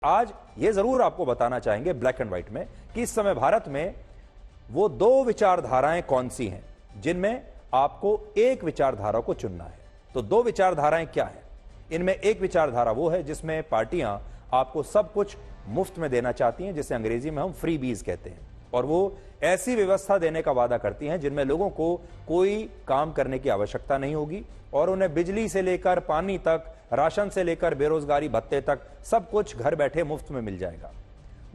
आज ये जरूर आपको बताना चाहेंगे ब्लैक एंड व्हाइट में कि इस समय भारत में वो दो विचारधाराएं कौन सी हैं जिनमें आपको एक विचारधारा को चुनना है। तो दो विचारधाराएं क्या हैं? इनमें एक विचारधारा वो है जिसमें पार्टियां आपको सब कुछ मुफ्त में देना चाहती हैं, जिसे अंग्रेजी में हम फ्री बीज कहते हैं, और वो ऐसी व्यवस्था देने का वादा करती हैं जिनमें लोगों को कोई काम करने की आवश्यकता नहीं होगी और उन्हें बिजली से लेकर पानी तक, राशन से लेकर बेरोजगारी भत्ते तक सब कुछ घर बैठे मुफ्त में मिल जाएगा।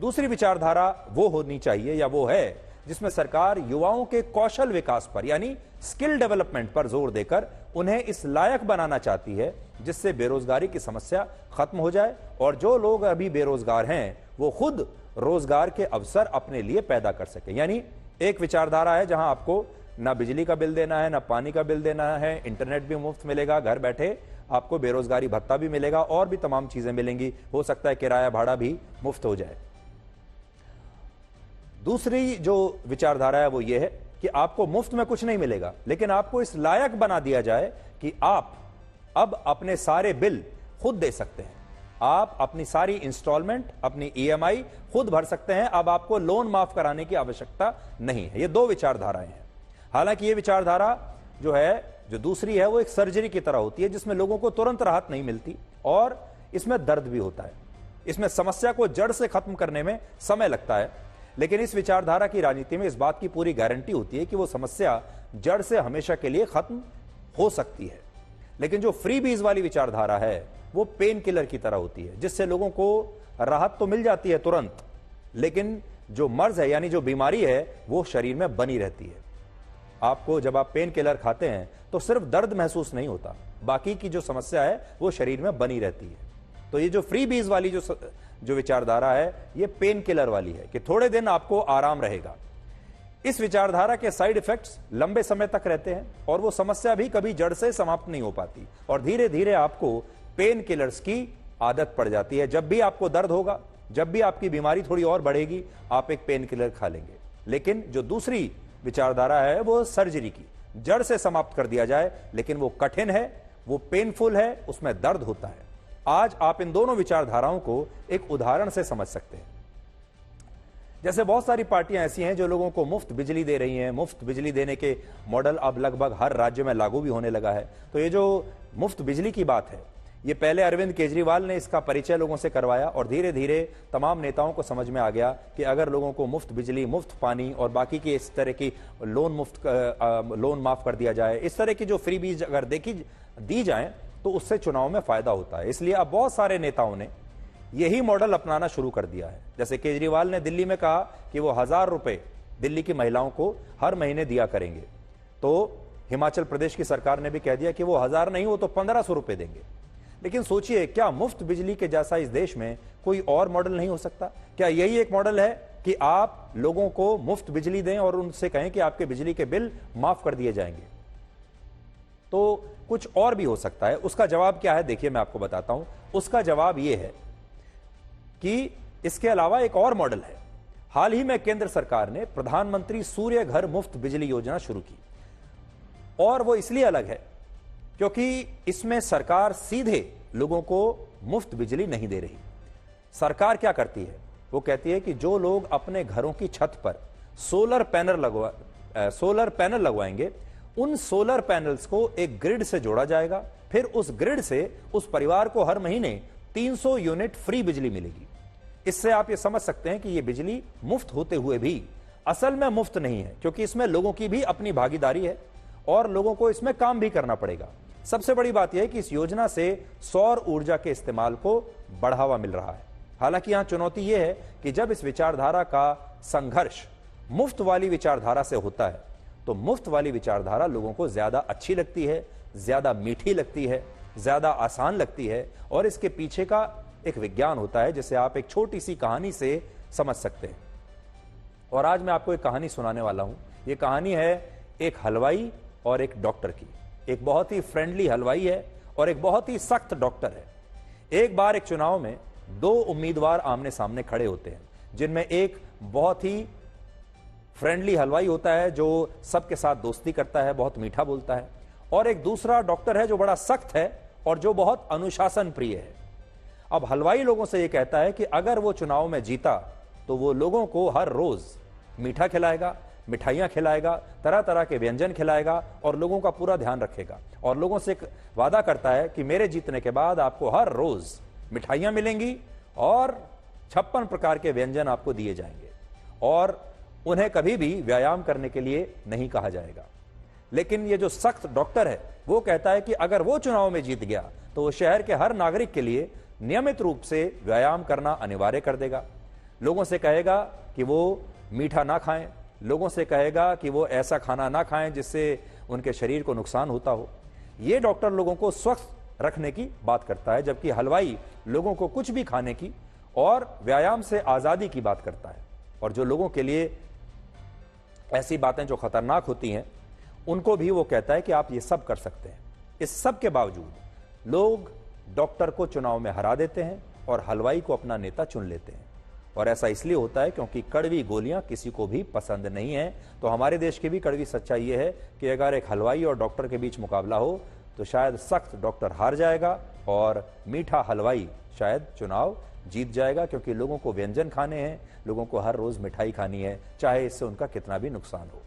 दूसरी विचारधारा वो होनी चाहिए या वो है जिसमें सरकार युवाओं के कौशल विकास पर यानी स्किल डेवलपमेंट पर जोर देकर उन्हें इस लायक बनाना चाहती है जिससे बेरोजगारी की समस्या खत्म हो जाए और जो लोग अभी बेरोजगार हैं वो खुद रोजगार के अवसर अपने लिए पैदा कर सके। यानी एक विचारधारा है जहां आपको ना बिजली का बिल देना है, ना पानी का बिल देना है, इंटरनेट भी मुफ्त मिलेगा, घर बैठे आपको बेरोजगारी भत्ता भी मिलेगा और भी तमाम चीजें मिलेंगी, हो सकता है किराया भाड़ा भी मुफ्त हो जाए। दूसरी जो विचारधारा है वो ये है कि आपको मुफ्त में कुछ नहीं मिलेगा, लेकिन आपको इस लायक बना दिया जाए कि आप अब अपने सारे बिल खुद दे सकते हैं, आप अपनी सारी इंस्टॉलमेंट, अपनी ईएमआई खुद भर सकते हैं, अब आपको लोन माफ कराने की आवश्यकता नहीं है। ये दो विचारधाराएं हैं। हालांकि ये विचारधारा जो है, जो दूसरी है, वो एक सर्जरी की तरह होती है जिसमें लोगों को तुरंत राहत नहीं मिलती और इसमें दर्द भी होता है, इसमें समस्या को जड़ से खत्म करने में समय लगता है। लेकिन इस विचारधारा की राजनीति में इस बात की पूरी गारंटी होती है कि वो समस्या जड़ से हमेशा के लिए खत्म हो सकती है। लेकिन जो फ्री बीज वाली विचारधारा है वो पेन किलर की तरह होती है जिससे लोगों को राहत तो मिल जाती है तुरंत, लेकिन जो मर्ज है यानी जो बीमारी है वो शरीर में बनी रहती है। आपको जब आप पेन किलर खाते हैं तो सिर्फ दर्द महसूस नहीं होता, बाकी की जो समस्या है वो शरीर में बनी रहती है। तो ये जो फ्री बीज वाली जो विचारधारा है ये पेन किलर वाली है कि थोड़े दिन आपको आराम रहेगा। इस विचारधारा के साइड इफेक्ट्स लंबे समय तक रहते हैं और वो समस्या भी कभी जड़ से समाप्त नहीं हो पाती और धीरे धीरे आपको पेन किलर्स की आदत पड़ जाती है। जब भी आपको दर्द होगा, जब भी आपकी बीमारी थोड़ी और बढ़ेगी, आप एक पेन किलर खा लेंगे। लेकिन जो दूसरी विचारधारा है वो सर्जरी की, जड़ से समाप्त कर दिया जाए, लेकिन वो कठिन है, वो पेनफुल है, उसमें दर्द होता है। आज आप इन दोनों विचारधाराओं को एक उदाहरण से समझ सकते हैं। जैसे बहुत सारी पार्टियां ऐसी हैं जो लोगों को मुफ्त बिजली दे रही हैं, मुफ्त बिजली देने के मॉडल अब लगभग हर राज्य में लागू भी होने लगा है। तो ये जो मुफ्त बिजली की बात है, ये पहले अरविंद केजरीवाल ने इसका परिचय लोगों से करवाया और धीरे धीरे तमाम नेताओं को समझ में आ गया कि अगर लोगों को मुफ्त बिजली, मुफ्त पानी और बाकी की इस तरह की लोन माफ कर दिया जाए, इस तरह की जो फ्री बीज अगर दी जाए तो उससे चुनाव में फायदा होता है। इसलिए अब बहुत सारे नेताओं ने यही मॉडल अपनाना शुरू कर दिया है। जैसे केजरीवाल ने दिल्ली में कहा कि वो 1000 रुपए दिल्ली की महिलाओं को हर महीने दिया करेंगे, तो हिमाचल प्रदेश की सरकार ने भी कह दिया कि वो 1000 नहीं, वो तो 1500 रुपए देंगे। लेकिन सोचिए, क्या मुफ्त बिजली के जैसा इस देश में कोई और मॉडल नहीं हो सकता? क्या यही एक मॉडल है कि आप लोगों को मुफ्त बिजली दें और उनसे कहें कि आपके बिजली के बिल माफ कर दिए जाएंगे? तो कुछ और भी हो सकता है। उसका जवाब क्या है, देखिए मैं आपको बताता हूं। उसका जवाब यह है कि इसके अलावा एक और मॉडल है। हाल ही में केंद्र सरकार ने प्रधानमंत्री सूर्य घर मुफ्त बिजली योजना शुरू की और वो इसलिए अलग है क्योंकि इसमें सरकार सीधे लोगों को मुफ्त बिजली नहीं दे रही। सरकार क्या करती है, वो कहती है कि जो लोग अपने घरों की छत पर सोलर पैनल लगवाएंगे, उन सोलर पैनल्स को एक ग्रिड से जोड़ा जाएगा, फिर उस ग्रिड से उस परिवार को हर महीने 300 यूनिट फ्री बिजली मिलेगी। इससे आप ये समझ सकते हैं कि ये बिजली मुफ्त होते हुए भी असल में मुफ्त नहीं है, क्योंकि इसमें लोगों की भी अपनी भागीदारी है और लोगों को इसमें काम भी करना पड़ेगा। सबसे बड़ी बात यह है कि इस योजना से सौर ऊर्जा के इस्तेमाल को बढ़ावा मिल रहा है। हालांकि यहां चुनौती यह है कि जब इस विचारधारा का संघर्ष मुफ्त वाली विचारधारा से होता है तो मुफ्त वाली विचारधारा लोगों को ज्यादा अच्छी लगती है, ज्यादा मीठी लगती है, ज्यादा आसान लगती है और इसके पीछे का एक विज्ञान होता है जिसे आप एक छोटी सी कहानी से समझ सकते हैं। और आज मैं आपको एक कहानी सुनाने वाला हूं। यह कहानी है एक हलवाई और एक डॉक्टर की। एक बहुत ही फ्रेंडली हलवाई है और एक बहुत ही सख्त डॉक्टर है। एक बार एक चुनाव में दो उम्मीदवार आमने सामने खड़े होते हैं, जिनमें एक बहुत ही फ्रेंडली हलवाई होता है जो सबके साथ दोस्ती करता है, बहुत मीठा बोलता है, और एक दूसरा डॉक्टर है जो बड़ा सख्त है और जो बहुत अनुशासन प्रिय है। अब हलवाई लोगों से यह कहता है कि अगर वो चुनाव में जीता तो वो लोगों को हर रोज मीठा खिलाएगा, मिठाइयां खिलाएगा, तरह तरह के व्यंजन खिलाएगा और लोगों का पूरा ध्यान रखेगा। और लोगों से वादा करता है कि मेरे जीतने के बाद आपको हर रोज मिठाइयां मिलेंगी और 56 प्रकार के व्यंजन आपको दिए जाएंगे और उन्हें कभी भी व्यायाम करने के लिए नहीं कहा जाएगा। लेकिन ये जो सख्त डॉक्टर है वो कहता है कि अगर वो चुनाव में जीत गया तो वो शहर के हर नागरिक के लिए नियमित रूप से व्यायाम करना अनिवार्य कर देगा। लोगों से कहेगा कि वो मीठा ना खाएं, लोगों से कहेगा कि वो ऐसा खाना ना खाएं जिससे उनके शरीर को नुकसान होता हो। ये डॉक्टर लोगों को स्वस्थ रखने की बात करता है, जबकि हलवाई लोगों को कुछ भी खाने की और व्यायाम से आजादी की बात करता है। और जो लोगों के लिए ऐसी बातें जो खतरनाक होती हैं उनको भी वो कहता है कि आप ये सब कर सकते हैं। इस सब के बावजूद लोग डॉक्टर को चुनाव में हरा देते हैं और हलवाई को अपना नेता चुन लेते हैं। और ऐसा इसलिए होता है क्योंकि कड़वी गोलियां किसी को भी पसंद नहीं है। तो हमारे देश की भी कड़वी सच्चाई यह है कि अगर एक हलवाई और डॉक्टर के बीच मुकाबला हो तो शायद सख्त डॉक्टर हार जाएगा और मीठा हलवाई शायद चुनाव जीत जाएगा, क्योंकि लोगों को व्यंजन खाने हैं, लोगों को हर रोज मिठाई खानी है, चाहे इससे उनका कितना भी नुकसान हो।